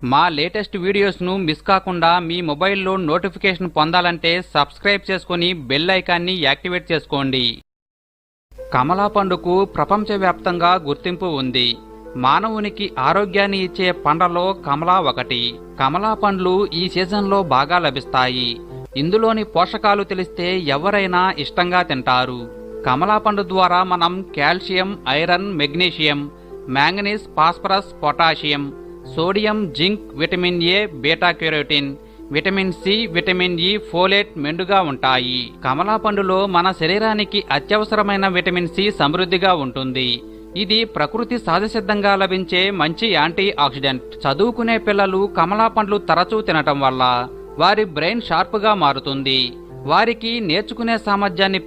మా latest వీడియోస్ను miss కాకుండా మీ మొబైల్లో నోటిఫికేషన్ పొందాలంటే సబ్స్క్రైబ్ చేసుకుని బెల్ ఐకాన్ని యాక్టివేట్ చేసుకోండి. కమలా పండుకు ప్రపంచవ్యాప్తంగా గుర్తింపు ఉంది. మానవునికి ఆరోగ్యాన్ని ఇచ్చే పండ్లలో కమలా ఒకటి. కమలా పండ్లు ఈ సీజన్లో బాగా లభిస్తాయి. ఇందులోని పోషకాలు తెలిస్తే ఎవరైనా ఇష్టంగా తింటారు. కమలా పండు ద్వారా మనం calcium, iron, magnesium, manganese, phosphorus, potassium, sodium, zinc, vitamin A, beta carotene, vitamin C, vitamin E, folate మెండుగా ఉంటాయి. కమలా పండులో మన శరీరానికి అత్యవసరమైన విటమిన్ సి సమృద్ధిగా ఉంటుంది. ఇది ప్రకృతి సహజసిద్ధంగా లభించే మంచి యాంటీ ఆక్సిడెంట్. చదువుకునే పిల్లలు కమలా పండ్లు తరచూ తినటం వల్ల వారి బ్రెయిన్ షార్ప్గా మారుతుంది. వారికి నేర్చుకునే సామర్థ్యాన్ని